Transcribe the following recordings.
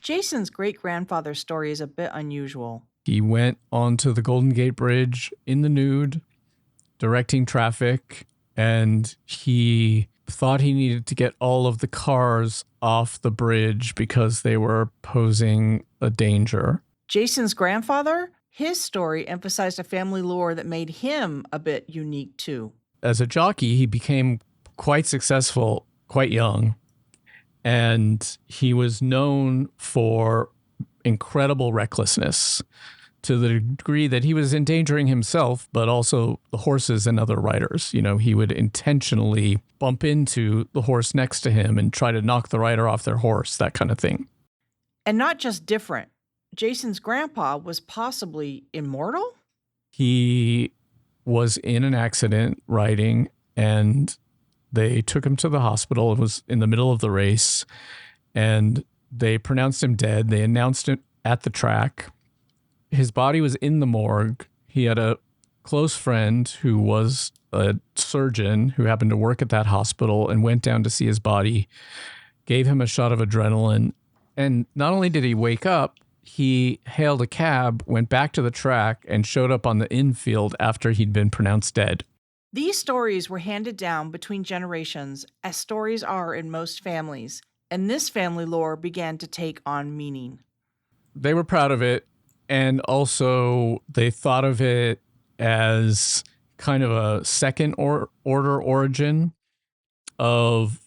Jason's great-grandfather's story is a bit unusual. He went onto the Golden Gate Bridge in the nude, directing traffic, and he thought he needed to get all of the cars off the bridge because they were posing a danger. Jason's grandfather, his story emphasized a family lore that made him a bit unique too. As a jockey, he became quite successful quite young, and he was known for incredible recklessness to the degree that he was endangering himself, but also the horses and other riders. You know, he would intentionally bump into the horse next to him and try to knock the rider off their horse, that kind of thing. And not just different. Jason's grandpa was possibly immortal? He was in an accident riding, and they took him to the hospital. It was in the middle of the race, and they pronounced him dead. They announced it at the track. His body was in the morgue. He had a close friend who was a surgeon who happened to work at that hospital and went down to see his body, gave him a shot of adrenaline. And not only did he wake up, he hailed a cab, went back to the track, and showed up on the infield after he'd been pronounced dead. These stories were handed down between generations, as stories are in most families, and this family lore began to take on meaning. They were proud of it, and also they thought of it as kind of a second order origin of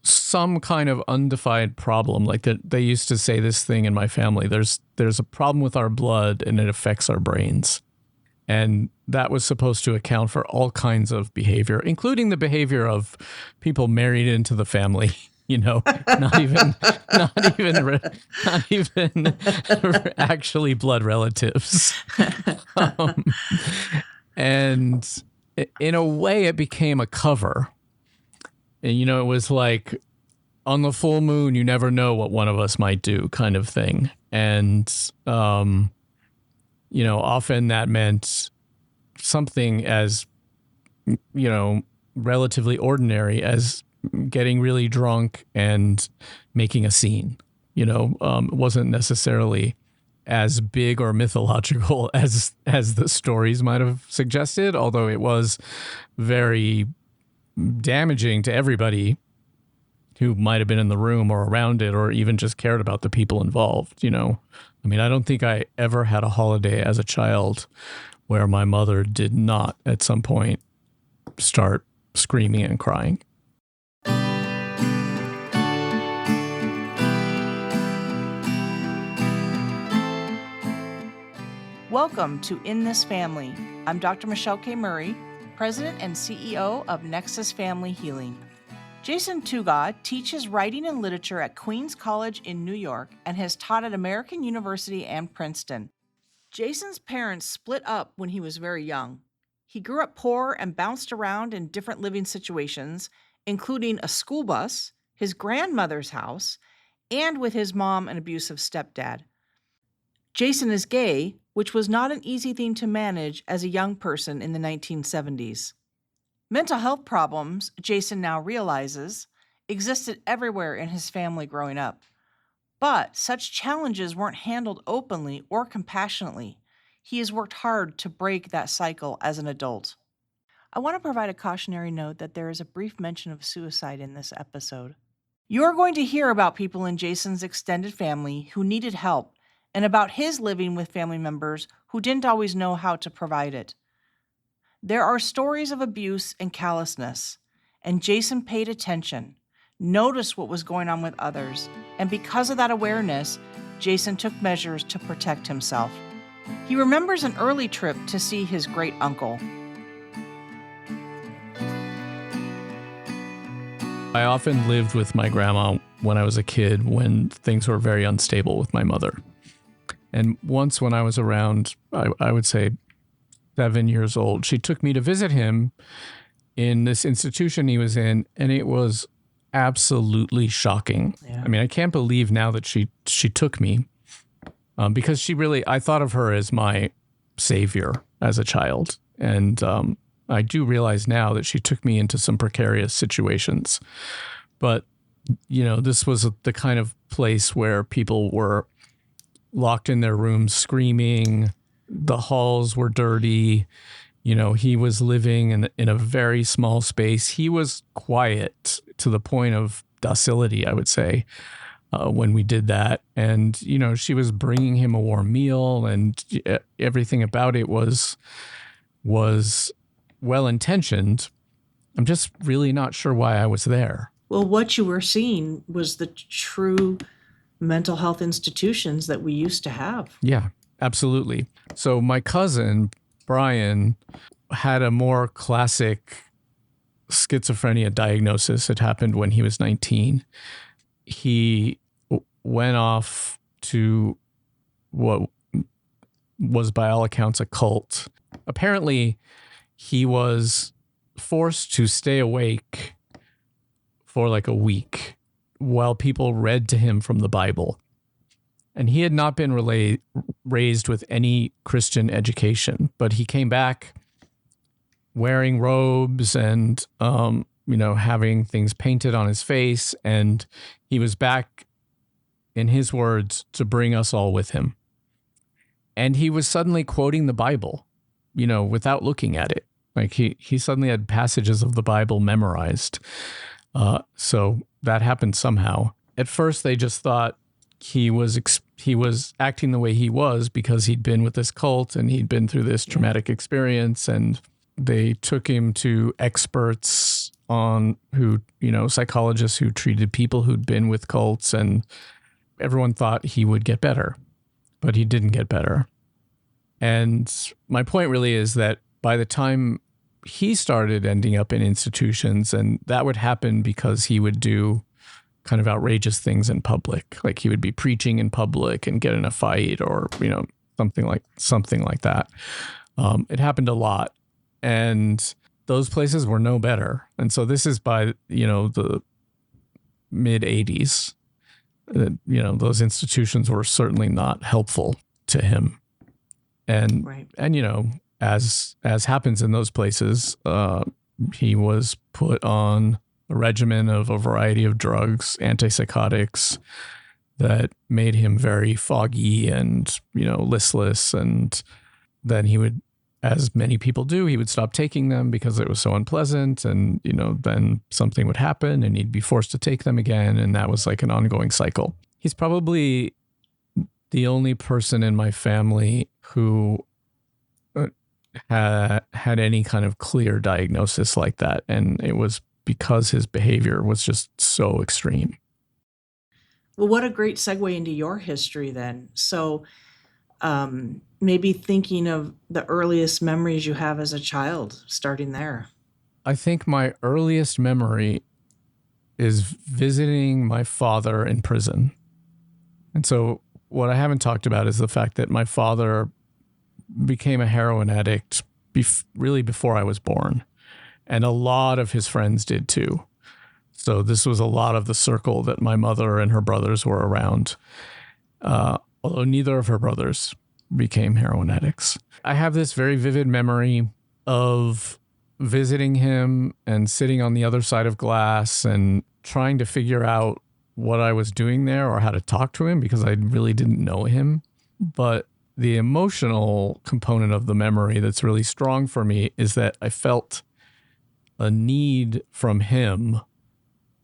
some kind of undefined problem. Like that, they used to say this thing in my family: there's a problem with our blood and it affects our brains. And that was supposed to account for all kinds of behavior, including the behavior of people married into the family. You know, not even actually blood relatives. And in a way, it became a cover. And, you know, it was like, on the full moon, you never know what one of us might do, kind of thing. And, you know, often that meant something as, you know, relatively ordinary as getting really drunk and making a scene. You know, it wasn't necessarily as big or mythological as the stories might have suggested, although it was very damaging to everybody who might have been in the room or around it, or even just cared about the people involved. You know, I mean, I don't think I ever had a holiday as a child where my mother did not at some point start screaming and crying. Welcome to In This Family. I'm Dr. Michelle K. Murray, President and CEO of Nexus Family Healing. Jason Tougaw teaches writing and literature at Queens College in New York and has taught at American University and Princeton. Jason's parents split up when he was very young. He grew up poor and bounced around in different living situations, including a school bus, his grandmother's house, and with his mom and abusive stepdad. Jason is gay, which was not an easy thing to manage as a young person in the 1970s. Mental health problems, Jason now realizes, existed everywhere in his family growing up. But such challenges weren't handled openly or compassionately. He has worked hard to break that cycle as an adult. I want to provide a cautionary note that there is a brief mention of suicide in this episode. You are going to hear about people in Jason's extended family who needed help, and about his living with family members who didn't always know how to provide it. There are stories of abuse and callousness, and Jason paid attention, noticed what was going on with others, and because of that awareness, Jason took measures to protect himself. He remembers an early trip to see his great-uncle. I often lived with my grandma when I was a kid when things were very unstable with my mother. And once when I was around, I would say 7 years old, she took me to visit him in this institution he was in, and it was absolutely shocking. Yeah. I mean, I can't believe now that she took me because I thought of her as my savior as a child. And I do realize now that she took me into some precarious situations. But this was the kind of place where people were locked in their rooms screaming. The halls were dirty. He was living in a very small space. He was quiet to the point of docility, I would say, when we did that. And, she was bringing him a warm meal, and everything about it was well-intentioned. I'm just really not sure why I was there. Well, what you were seeing was the true mental health institutions that we used to have. Yeah, absolutely. So my cousin, Brian, had a more classic schizophrenia diagnosis. It happened when he was 19. He went off to what was by all accounts a cult. Apparently, he was forced to stay awake for like a week while people read to him from the Bible. And he had not been raised with any Christian education, but he came back wearing robes and, having things painted on his face. And he was back, in his words, to bring us all with him. And he was suddenly quoting the Bible, without looking at it. Like he suddenly had passages of the Bible memorized. So that happened somehow. At first, they just thought he was acting the way he was because he'd been with this cult and he'd been through this traumatic experience, and they took him to experts psychologists who treated people who'd been with cults, and everyone thought he would get better, but he didn't get better. And my point really is that by the time he started ending up in institutions, and that would happen because he would do kind of outrageous things in public. Like he would be preaching in public and get in a fight or, something like that. It happened a lot. And those places were no better. And so this is by, the mid 80s. Those institutions were certainly not helpful to him. And, right. And, as happens in those places, he was put on a regimen of a variety of drugs, antipsychotics, that made him very foggy and, listless. And then he would, as many people do, he would stop taking them because it was so unpleasant. And, then something would happen and he'd be forced to take them again. And that was like an ongoing cycle. He's probably the only person in my family who had any kind of clear diagnosis like that. And it was because his behavior was just so extreme. Well, what a great segue into your history then. So maybe thinking of the earliest memories you have as a child, starting there. I think my earliest memory is visiting my father in prison. And so what I haven't talked about is the fact that my father became a heroin addict really before I was born. And a lot of his friends did too. So this was a lot of the circle that my mother and her brothers were around, although neither of her brothers became heroin addicts. I have this very vivid memory of visiting him and sitting on the other side of glass and trying to figure out what I was doing there or how to talk to him because I really didn't know him. But the emotional component of the memory that's really strong for me is that I felt a need from him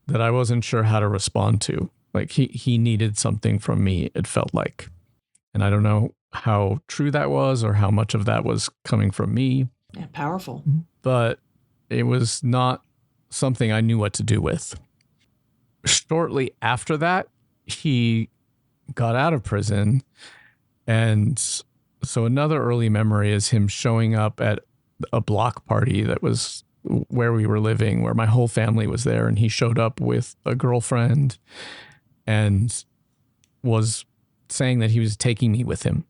that I wasn't sure how to respond to. Like he needed something from me, it felt like. And I don't know how true that was or how much of that was coming from me. Yeah, powerful. But it was not something I knew what to do with. Shortly after that, he got out of prison. And so another early memory is him showing up at a block party that was where we were living, where my whole family was there. And he showed up with a girlfriend and was saying that he was taking me with him.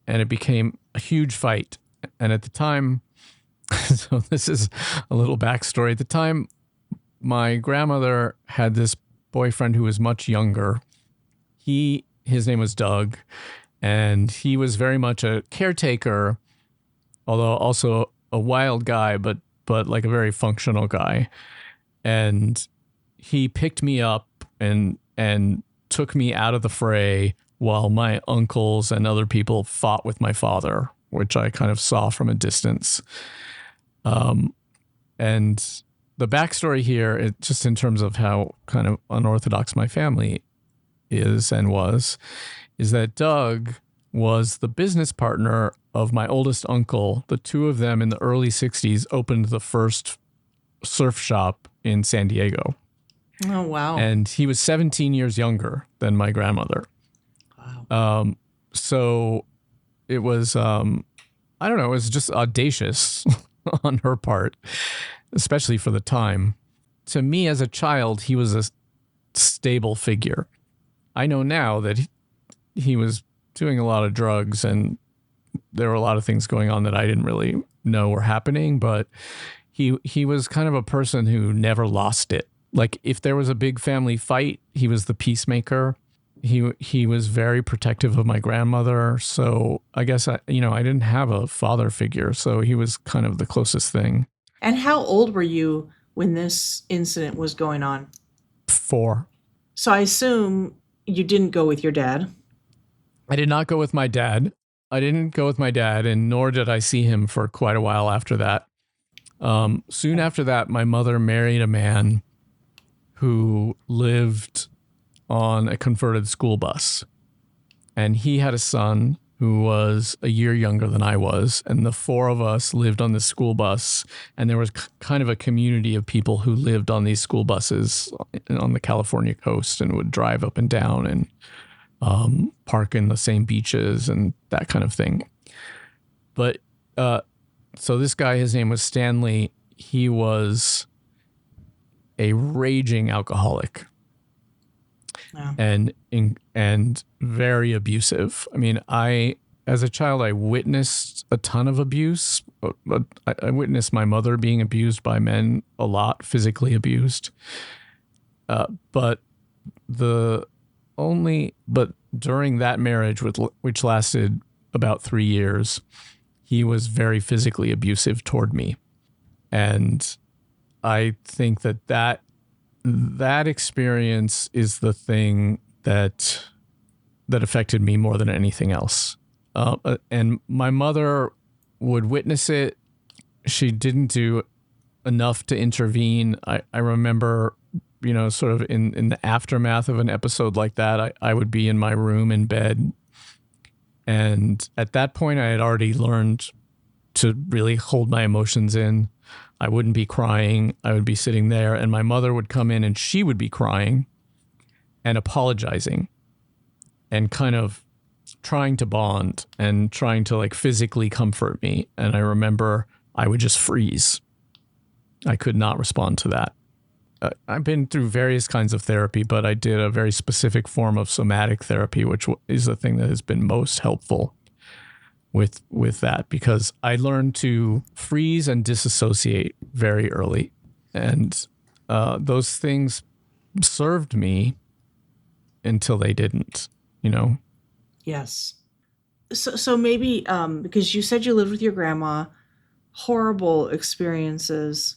And it became a huge fight. And at the time, so this is a little backstory. At the time, my grandmother had this boyfriend who was much younger. His name was Doug, and he was very much a caretaker, although also a wild guy, but like a very functional guy. And he picked me up and took me out of the fray while my uncles and other people fought with my father, which I kind of saw from a distance. And the backstory here, just in terms of how kind of unorthodox my family is and was, is that Doug was the business partner of my oldest uncle. The two of them in the early 60s opened the first surf shop in San Diego. Oh, wow. And he was 17 years younger than my grandmother. Wow. So it was, I don't know, it was just audacious on her part, especially for the time. To me as a child, he was a stable figure. I know now that he was doing a lot of drugs and there were a lot of things going on that I didn't really know were happening, but he was kind of a person who never lost it. Like if there was a big family fight, he was the peacemaker. He was very protective of my grandmother. So I guess I didn't have a father figure. So he was kind of the closest thing. And how old were you when this incident was going on? 4. So I assume you didn't go with your dad. I did not go with my dad. And nor did I see him for quite a while after that. Soon after that, my mother married a man who lived on a converted school bus. And he had a son who was a year younger than I was. And the 4 of us lived on this school bus. And there was kind of a community of people who lived on these school buses on the California coast and would drive up and down and park in the same beaches and that kind of thing. But so this guy, his name was Stanley. He was a raging alcoholic. Wow. And very abusive. I mean, as a child, I witnessed a ton of abuse. But I witnessed my mother being abused by men a lot, physically abused. But during that marriage, which lasted about 3 years, he was very physically abusive toward me. And I think that experience is the thing that affected me more than anything else. And my mother would witness it. She didn't do enough to intervene. I remember, sort of in the aftermath of an episode like that, I would be in my room in bed. And at that point, I had already learned to really hold my emotions in. I wouldn't be crying. I would be sitting there and my mother would come in and she would be crying and apologizing and kind of trying to bond and trying to like physically comfort me. And I remember I would just freeze. I could not respond to that. I've been through various kinds of therapy, but I did a very specific form of somatic therapy, which is the thing that has been most helpful with that, because I learned to freeze and disassociate very early. And those things served me until they didn't, Yes. So maybe because you said you lived with your grandma, horrible experiences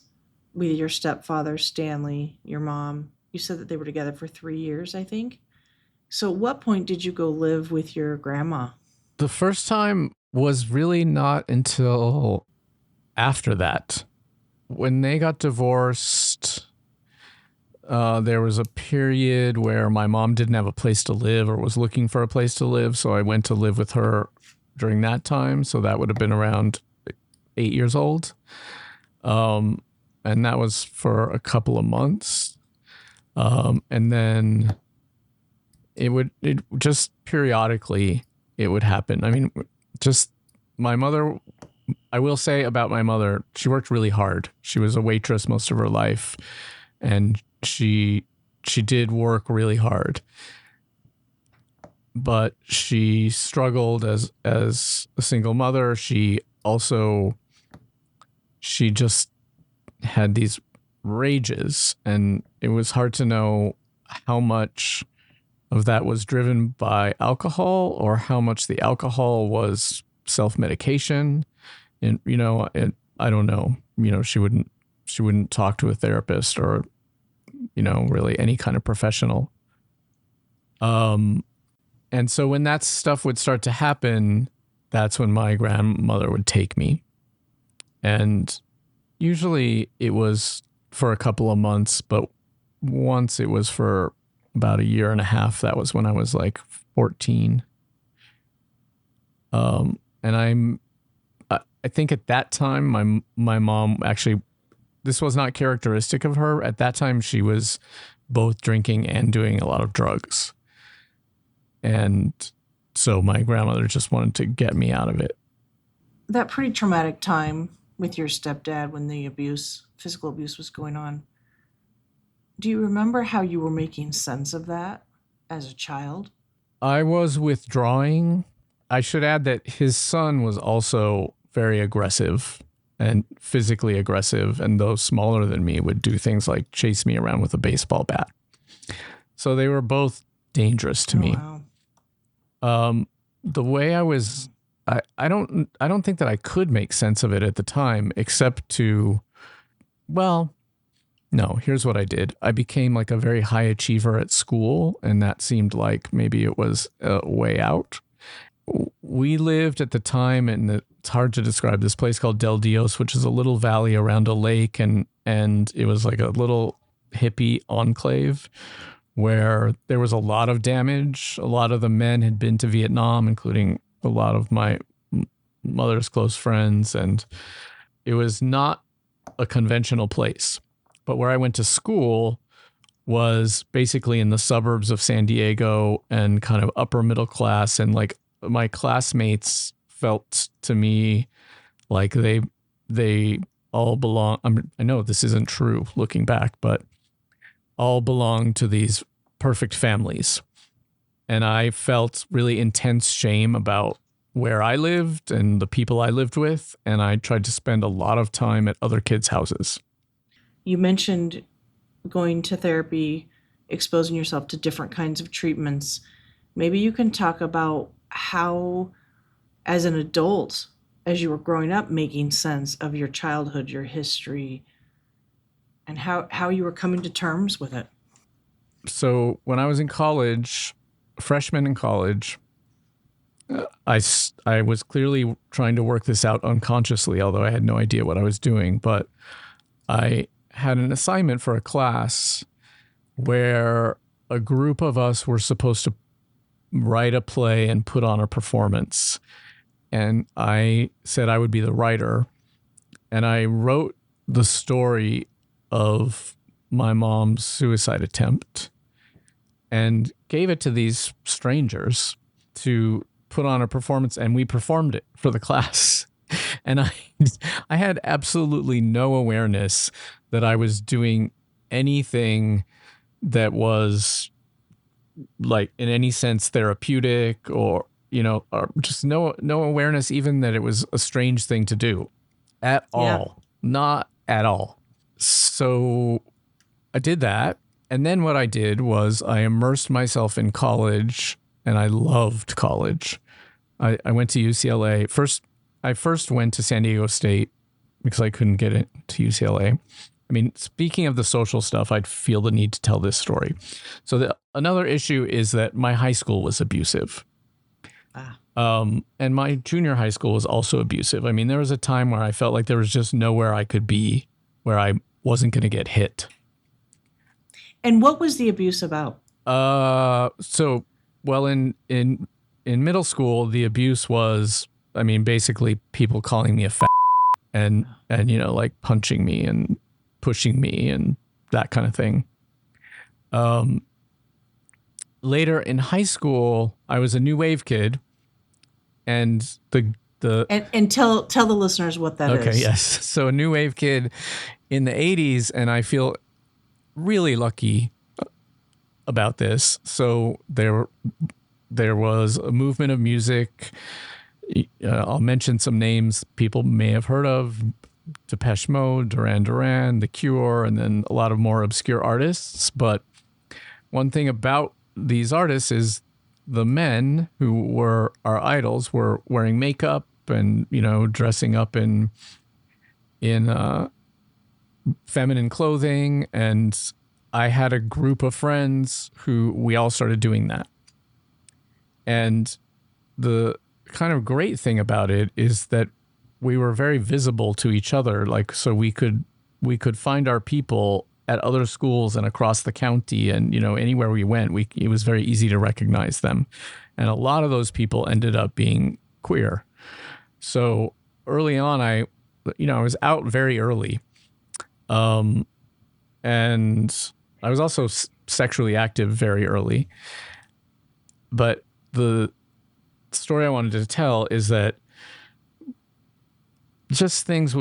with your stepfather, Stanley, your mom. You said that they were together for 3 years, I think. So at what point did you go live with your grandma? The first time was really not until after that. When they got divorced, there was a period where my mom didn't have a place to live or was looking for a place to live. So I went to live with her during that time. So that would have been around 8 years old. And that was for a couple of months. And then it just periodically it would happen. I mean, just my mother, I will say about my mother, she worked really hard. She was a waitress most of her life, and she did work really hard. But she struggled as a single mother. She just had these rages, and it was hard to know how much of that was driven by alcohol or how much the alcohol was self-medication. And, I don't know, she wouldn't talk to a therapist or, really any kind of professional. And so when that stuff would start to happen, that's when my grandmother would take me. And usually it was for a couple of months, but once it was for about a year and a half. That was when I was like 14. And I think at that time, my mom actually, this was not characteristic of her. At that time, she was both drinking and doing a lot of drugs. And so my grandmother just wanted to get me out of it. That pretty traumatic time with your stepdad when the physical abuse was going on. Do you remember how you were making sense of that as a child? I was withdrawing. I should add that his son was also very aggressive and physically aggressive, and those smaller than me would do things like chase me around with a baseball bat. So they were both dangerous to me. Wow. The way I was, I don't think that I could make sense of it at the time, except to, well, no, here's what I did. I became like a very high achiever at school, and that seemed like maybe it was a way out. We lived at the time, and it's hard to describe, this place called Del Dios, which is a little valley around a lake, and it was like a little hippie enclave where there was a lot of damage. A lot of the men had been to Vietnam, including a lot of my mother's close friends, and it was not a conventional place. But where I went to school was basically in the suburbs of San Diego and kind of upper middle class, and like my classmates felt to me like they all belong. I know this isn't true looking back, but all belong to these perfect families. And I felt really intense shame about where I lived and the people I lived with. And I tried to spend a lot of time at other kids' houses. You mentioned going to therapy, exposing yourself to different kinds of treatments. Maybe you can talk about how, as an adult, as you were growing up, making sense of your childhood, your history, and how you were coming to terms with it. So when I was in college, freshman in college, I was clearly trying to work this out unconsciously, although I had no idea what I was doing. But I had an assignment for a class where a group of us were supposed to write a play and put on a performance. And I said I would be the writer. And I wrote the story of my mom's suicide attempt and gave it to these strangers to put on a performance, and we performed it for the class. And I had absolutely no awareness that I was doing anything that was like in any sense therapeutic or just no awareness even that it was a strange thing to do at all. Not at all. So I did that. And then what I did was I immersed myself in college, and I loved college. I went to UCLA. I first went to San Diego State because I couldn't get into UCLA. I mean, speaking of the social stuff, I'd feel the need to tell this story. So another issue is that my high school was abusive. And my junior high school was also abusive. I mean, there was a time where I felt like there was just nowhere I could be where I wasn't going to get hit. And what was the abuse about? In middle school, the abuse was, I mean, basically people calling me a fat and like punching me and pushing me and that kind of thing. Later in high school, I was a new wave kid, and and tell the listeners what that is. Okay, yes. So a new wave kid in the 80s, and I feel really lucky about this. So there was a movement of music. I'll mention some names people may have heard of: Depeche Mode, Duran Duran, The Cure, and then a lot of more obscure artists. But one thing about these artists is the men who were our idols were wearing makeup and, dressing up in feminine clothing. And I had a group of friends who we all started doing that. And the kind of great thing about it is that we were very visible to each other. Like, so we could find our people at other schools and across the county, and, you know, anywhere we went, it was very easy to recognize them. And a lot of those people ended up being queer. So early on, I was out very early. And I was also sexually active very early. But the story I wanted to tell is that just things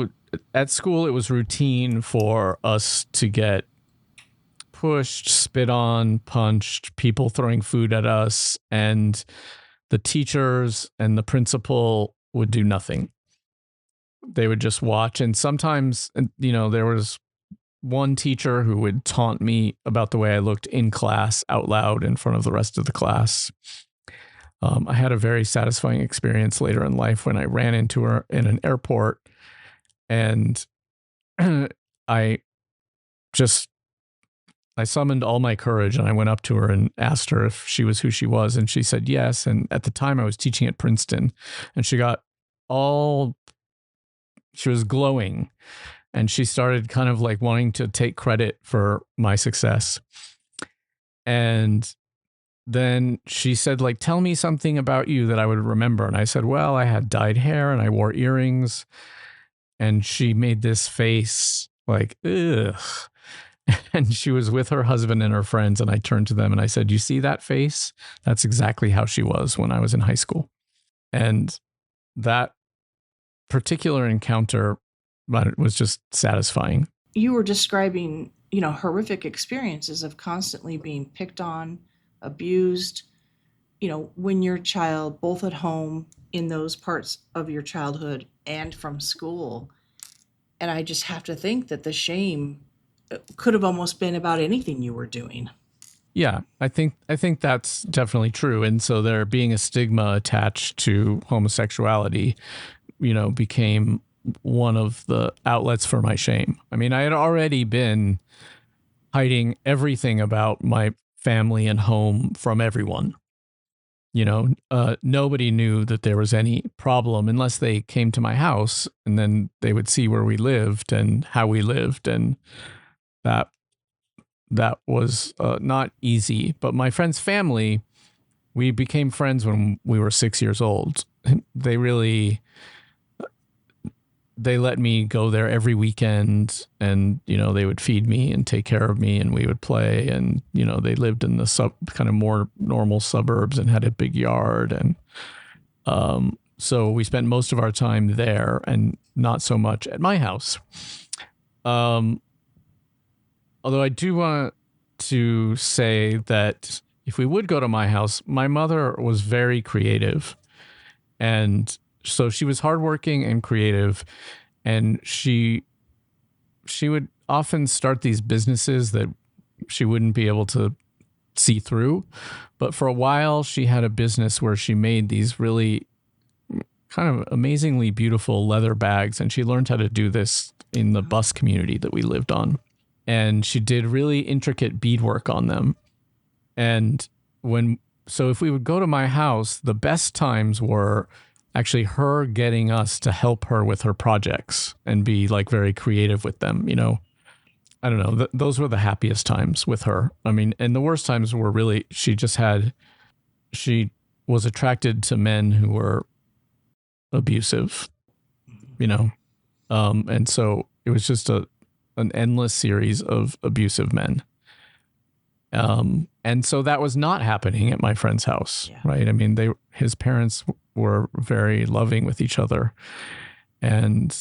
at school, it was routine for us to get pushed, spit on, punched, people throwing food at us, and the teachers and the principal would do nothing. They would just watch. And sometimes, you know, there was one teacher who would taunt me about the way I looked in class out loud in front of the rest of the class. I had a very satisfying experience later in life when I ran into her in an airport, and I summoned all my courage and I went up to her and asked her if she was who she was, and she said yes. And at the time I was teaching at Princeton, and she was glowing, and she started kind of like wanting to take credit for my success. And then she said, like, tell me something about you that I would remember. And I said, well, I had dyed hair and I wore earrings. And she made this face like, ugh. And she was with her husband and her friends. And I turned to them and I said, you see that face? That's exactly how she was when I was in high school. And that particular encounter was just satisfying. You were describing, you know, horrific experiences of constantly being picked on, abused, you know, when your child, both at home in those parts of your childhood and from school. And I just have to think that the shame could have almost been about anything you were doing. Yeah, I think that's definitely true. And so there being a stigma attached to homosexuality, you know, became one of the outlets for my shame. I mean, I had already been hiding everything about my family and home from everyone. You know, nobody knew that there was any problem unless they came to my house, and then they would see where we lived and how we lived. And that was not easy. But my friend's family, we became friends when we were 6 years old. They let me go there every weekend, and, you know, they would feed me and take care of me, and we would play. And, you know, they lived in the kind of more normal suburbs and had a big yard. And so we spent most of our time there and not so much at my house. Although I do want to say that if we would go to my house, my mother was very creative. And so she was hardworking and creative, and she would often start these businesses that she wouldn't be able to see through. But for a while, she had a business where she made these really kind of amazingly beautiful leather bags, and she learned how to do this in the bus community that we lived on. And she did really intricate beadwork on them. And so if we would go to my house, the best times were actually her getting us to help her with her projects and be like very creative with them. You know, I don't know. Those were the happiest times with her. I mean, and the worst times were really, she was attracted to men who were abusive, you know? And so it was just an endless series of abusive men. And so that was not happening at my friend's house, yeah. Right? I mean, his parents were very loving with each other, and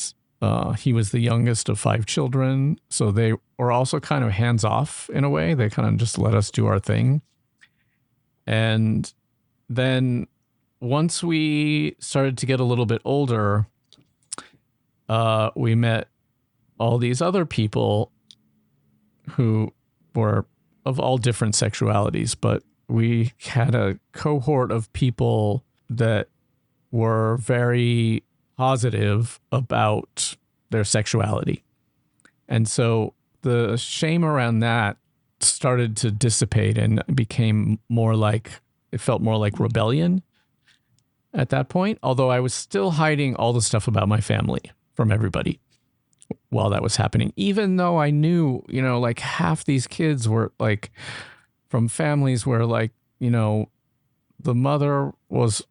he was the youngest of 5 children. So they were also kind of hands off in a way. They kind of just let us do our thing. And then once we started to get a little bit older, we met all these other people who were of all different sexualities, but we had a cohort of people that were very positive about their sexuality. And so the shame around that started to dissipate and became it felt more like rebellion at that point. Although I was still hiding all the stuff about my family from everybody while that was happening, even though I knew, like half these kids were like from families where like, the mother was,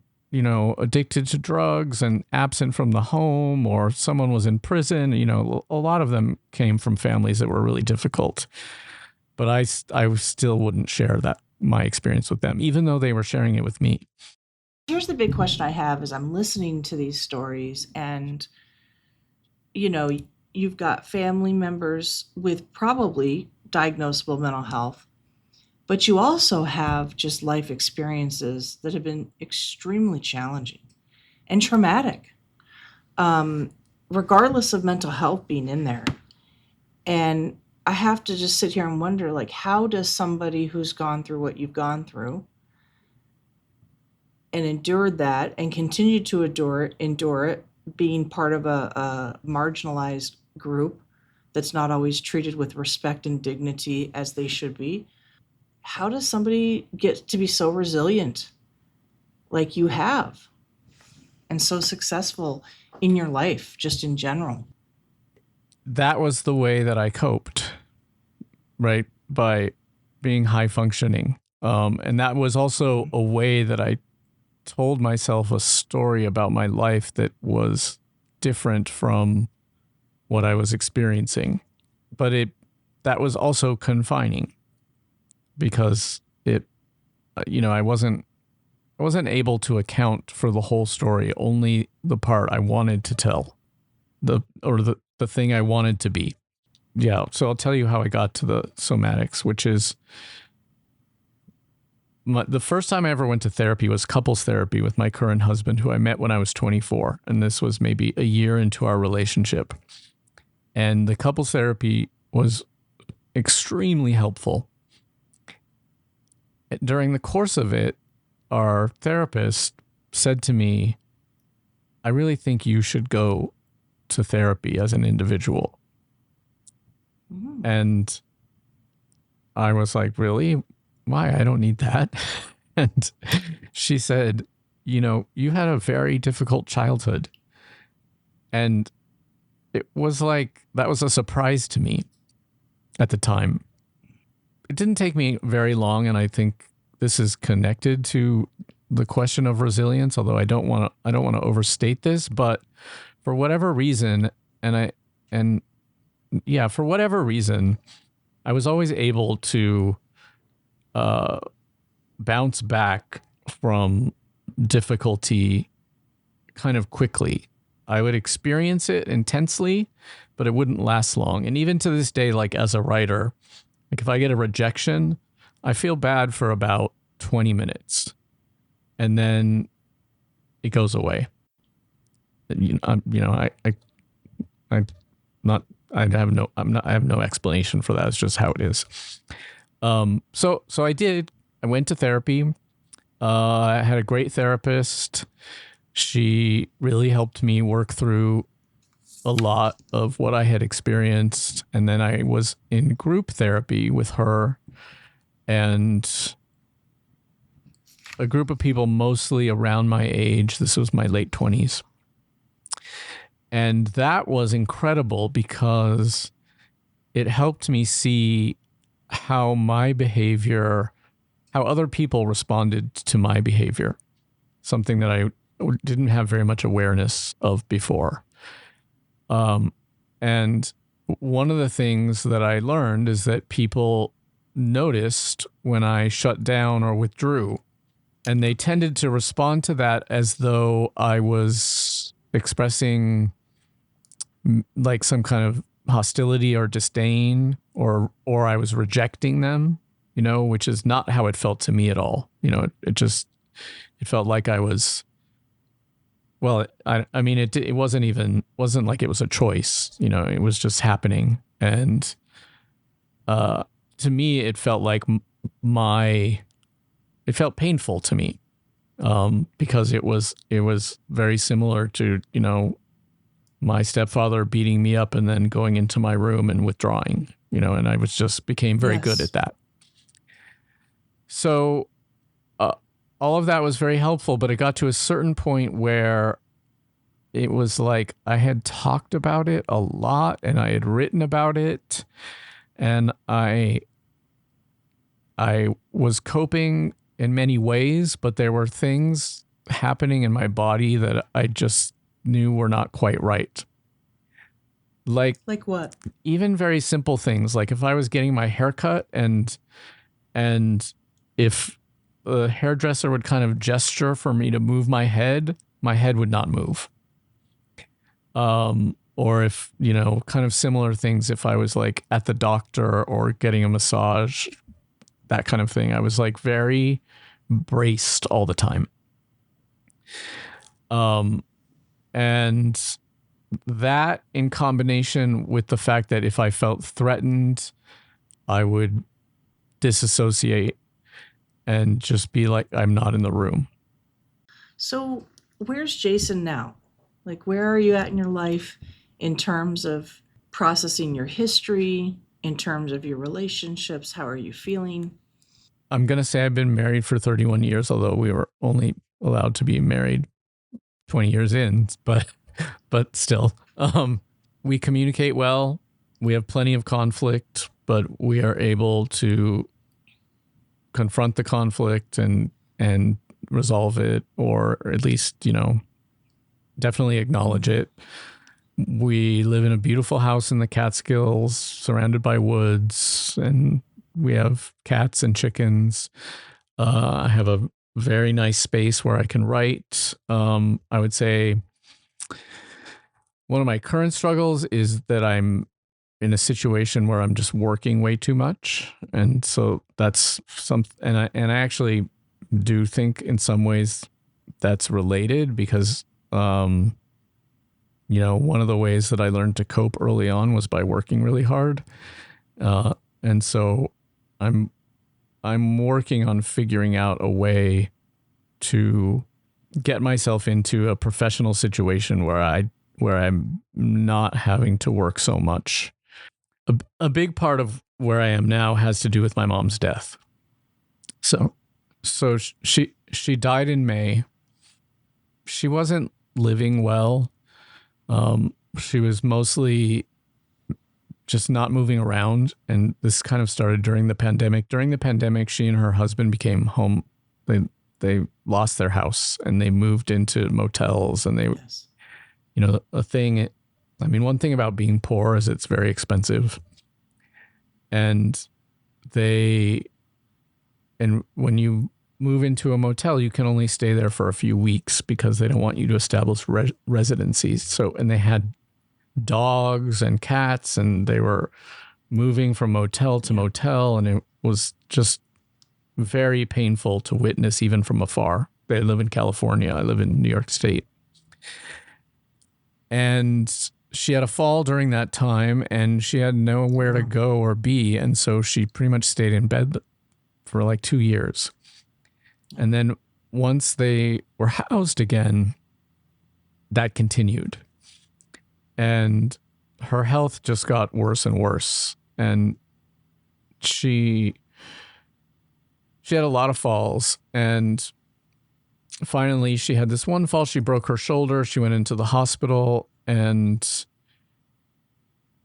addicted to drugs and absent from the home, or someone was in prison. A lot of them came from families that were really difficult. But I still wouldn't share my experience with them, even though they were sharing it with me. Here's the big question I have as I'm listening to these stories, and, you've got family members with probably diagnosable mental health, but you also have just life experiences that have been extremely challenging and traumatic, regardless of mental health being in there. And I have to just sit here and wonder, like, how does somebody who's gone through what you've gone through and endured that and continue to endure it, being part of a marginalized group that's not always treated with respect and dignity as they should be, how does somebody get to be so resilient like you have and so successful in your life, just in general? That was the way that I coped, right? By being high functioning. And that was also a way that I told myself a story about my life that was different from what I was experiencing. But that was also confining, because I wasn't able to account for the whole story, only the part I wanted to tell, the thing I wanted to be. Yeah, so I'll tell you how I got to the somatics, which is the first time I ever went to therapy was couples therapy with my current husband, who I met when I was 24. And this was maybe a year into our relationship. And the couples therapy was extremely helpful. During the course of it, our therapist said to me, I really think you should go to therapy as an individual. Mm-hmm. And I was like, really? Why? I don't need that. And she said, you had a very difficult childhood. And it was like, that was a surprise to me at the time. It didn't take me very long, and I think this is connected to the question of resilience, although I don't want to overstate this, but for whatever reason, for whatever reason, I was always able to bounce back from difficulty kind of quickly. I would experience it intensely, but it wouldn't last long. And even to this day, like as a writer, like if I get a rejection, I feel bad for about 20 minutes and then it goes away. I have no explanation for that. It's just how it is. So I went to therapy. I had a great therapist. She really helped me work through a lot of what I had experienced. And then I was in group therapy with her and a group of people mostly around my age. This was my late 20s. And that was incredible because it helped me see how other people responded to my behavior, something that I didn't have very much awareness of before. And one of the things that I learned is that people noticed when I shut down or withdrew, and they tended to respond to that as though I was expressing like some kind of hostility or disdain, or I was rejecting them, which is not how it felt to me at all. It felt like I was, well, it wasn't like it was a choice, it was just happening. And, to me, it felt like it felt painful to me, because it was very similar to, my stepfather beating me up and then going into my room and withdrawing, and I became very good Yes. at that. So all of that was very helpful, but it got to a certain point where it was like I had talked about it a lot and I had written about it, and I was coping in many ways, but there were things happening in my body that I just knew were not quite right. Like what? even very simple things, like if I was getting my hair cut and if the hairdresser would kind of gesture for me to move my head would not move. Or if, kind of similar things, if I was like at the doctor or getting a massage, that kind of thing, I was like very braced all the time. And that in combination with the fact that if I felt threatened, I would disassociate and just be like, I'm not in the room. So, where's Jason now? Like, where are you at in your life in terms of processing your history, in terms of your relationships? How are you feeling? I'm going to say I've been married for 31 years, although we were only allowed to be married 20 years in, but still, we communicate well. We have plenty of conflict, but we are able to confront the conflict and resolve it, or at least, definitely acknowledge it. We live in a beautiful house in the Catskills, surrounded by woods, and we have cats and chickens. I have a very nice space where I can write. I would say one of my current struggles is that I'm in a situation where I'm just working way too much. And so that's and I actually do think in some ways that's related because, one of the ways that I learned to cope early on was by working really hard. And so I'm working on figuring out a way to get myself into a professional situation where I'm not having to work so much. A big part of where I am now has to do with my mom's death. So she died in May. She wasn't living well. She was mostly just not moving around, and this kind of started during the pandemic. During the pandemic, she and her husband became home. They lost their house and they moved into motels, and they, Yes. a thing. I mean, one thing about being poor is it's very expensive, and when you move into a motel, you can only stay there for a few weeks because they don't want you to establish residencies. So, and they had dogs and cats, and they were moving from motel to motel, and it was just very painful to witness even from afar. They live in California. I live in New York State. And she had a fall during that time, and she had nowhere to go or be. And so she pretty much stayed in bed for like 2 years. And then once they were housed again, that continued. And her health just got worse and worse. And she had a lot of falls. And finally, she had this one fall. She broke her shoulder. She went into the hospital, and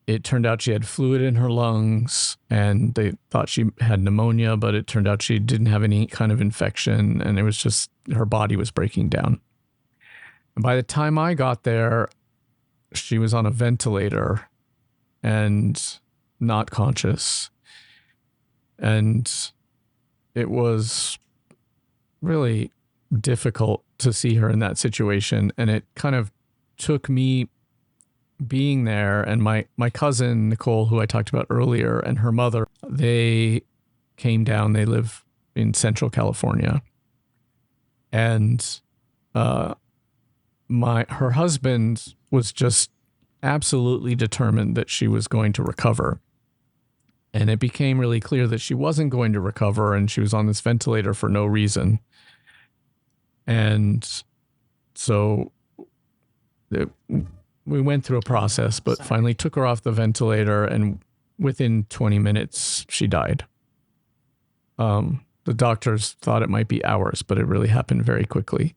it turned out she had fluid in her lungs, and they thought she had pneumonia, but it turned out she didn't have any kind of infection, and it was just her body was breaking down. And by the time I got there, she was on a ventilator and not conscious. And it was really difficult to see her in that situation. And it kind of took me being there, and my cousin, Nicole, who I talked about earlier, and her mother, they came down. They live in Central California. And her husband was just absolutely determined that she was going to recover. And it became really clear that she wasn't going to recover, and she was on this ventilator for no reason. And so we went through a process, but finally took her off the ventilator, and within 20 minutes, she died. The doctors thought it might be hours, but it really happened very quickly.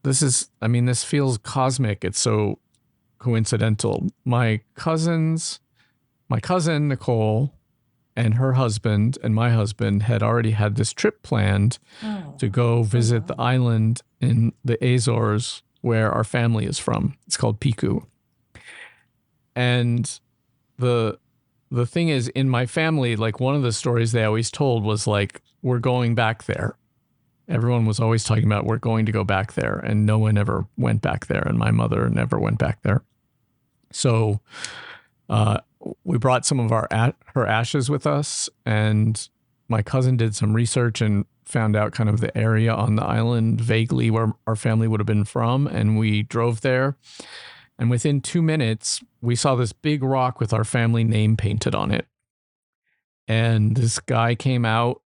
This feels cosmic. It's so coincidental. My cousin, Nicole, and her husband and my husband had already had this trip planned to go visit the island in the Azores where our family is from. It's called Piku. And the thing is, in my family, like one of the stories they always told was like, we're going back there. Everyone was always talking about we're going to go back there, and no one ever went back there, and my mother never went back there. So we brought some of her ashes with us, and my cousin did some research and found out kind of the area on the island vaguely where our family would have been from, and we drove there. And within 2 minutes, we saw this big rock with our family name painted on it. And this guy came out,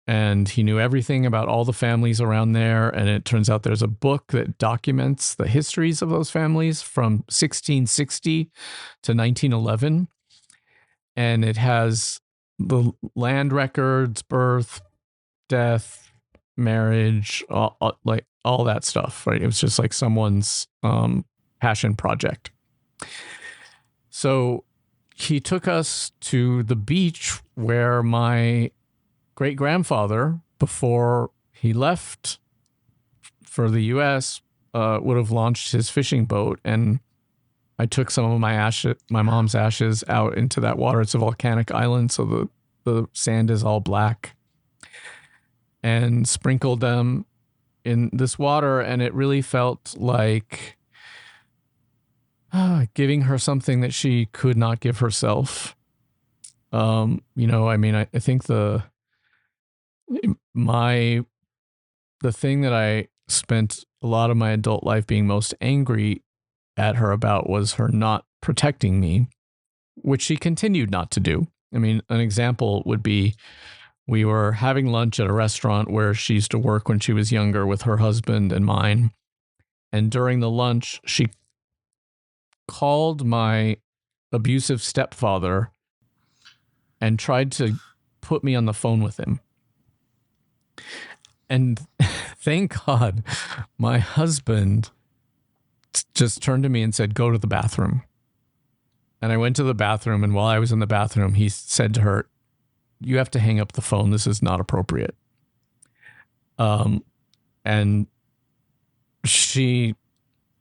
and he knew everything about all the families around there. And it turns out there's a book that documents the histories of those families from 1660 to 1911. And it has the land records, birth, death, marriage, all that stuff, right? It was just like someone's passion project. So he took us to the beach where my great-grandfather, before he left for the U.S., would have launched his fishing boat. And I took some of my mom's ashes out into that water. It's a volcanic island, so the sand is all black, and sprinkled them in this water. And it really felt like giving her something that she could not give herself. I think the thing that I spent a lot of my adult life being most angry at her about was her not protecting me, which she continued not to do. I mean, an example would be we were having lunch at a restaurant where she used to work when she was younger with her husband and mine. And during the lunch, she called my abusive stepfather and tried to put me on the phone with him. And thank God, my husband just turned to me and said, "Go to the bathroom." And I went to the bathroom, and while I was in the bathroom, he said to her, "You have to hang up the phone. This is not appropriate." And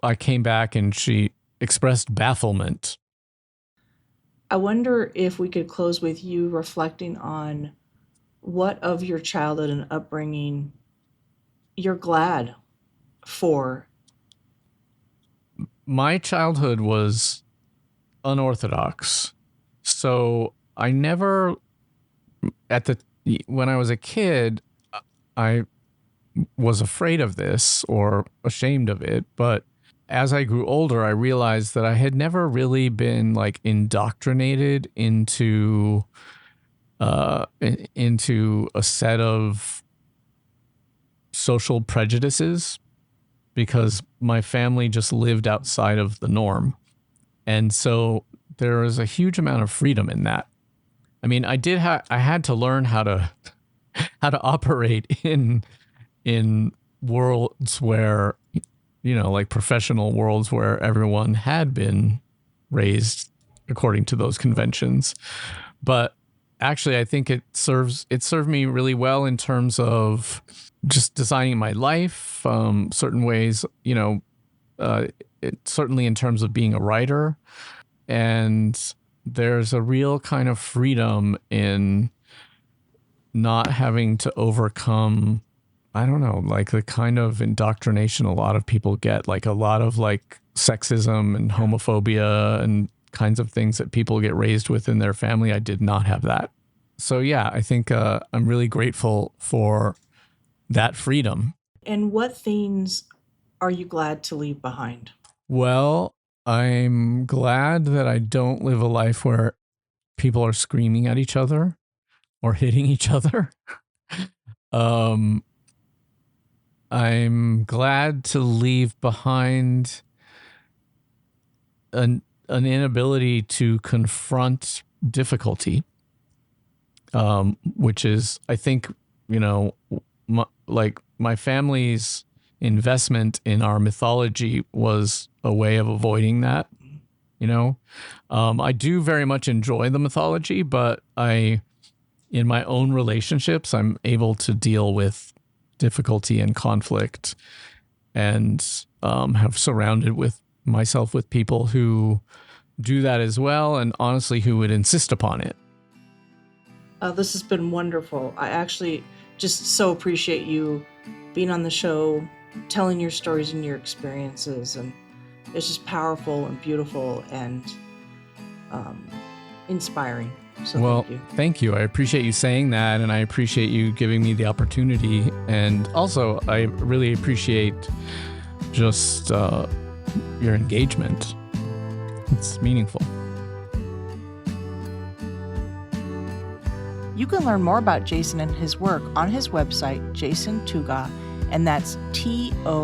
I came back and she expressed bafflement. I wonder if we could close with you reflecting on what of your childhood and upbringing you're glad for. My childhood was unorthodox. So I never, when I was a kid, I was afraid of this or ashamed of it. But as I grew older, I realized that I had never really been like indoctrinated into a set of social prejudices, because my family just lived outside of the norm. And so there was a huge amount of freedom in that. I mean, I had to learn how to operate in worlds where, like professional worlds where everyone had been raised according to those conventions. But actually, I think it served me really well in terms of just designing my life, certain ways, certainly in terms of being a writer. And there's a real kind of freedom in not having to overcome, I don't know, like the kind of indoctrination a lot of people get, like a lot of like sexism and homophobia and kinds of things that people get raised with in their family. I did not have that. So yeah, I think I'm really grateful for that freedom. And what things are you glad to leave behind? Well, I'm glad that I don't live a life where people are screaming at each other or hitting each other. I'm glad to leave behind an inability to confront difficulty, which is, I think, my family's investment in our mythology was a way of avoiding that. I do very much enjoy the mythology, but in my own relationships, I'm able to deal with difficulty and conflict, and have surrounded myself with people who do that as well, and honestly, who would insist upon it. This has been wonderful. I actually just so appreciate you being on the show, telling your stories and your experiences, and it's just powerful and beautiful and inspiring. So thank you. I appreciate you saying that, and I appreciate you giving me the opportunity. And also, I really appreciate just your engagement. It's meaningful. You can learn more about Jason and his work on his website, Jason Tougaw, and that's TOUGAW.com.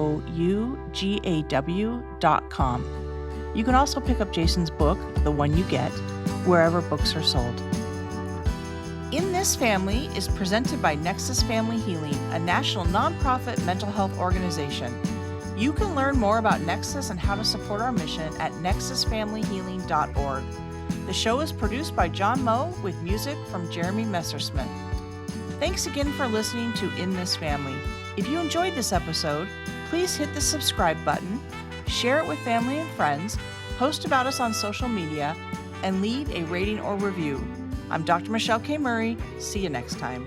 You can also pick up Jason's book, The One You Get, wherever books are sold. In This Family is presented by Nexus Family Healing, a national nonprofit mental health organization. You can learn more about Nexus and how to support our mission at nexusfamilyhealing.org. The show is produced by John Moe with music from Jeremy Messersmith. Thanks again for listening to In This Family. If you enjoyed this episode, please hit the subscribe button, share it with family and friends, post about us on social media, and leave a rating or review. I'm Dr. Michelle K. Murray. See you next time.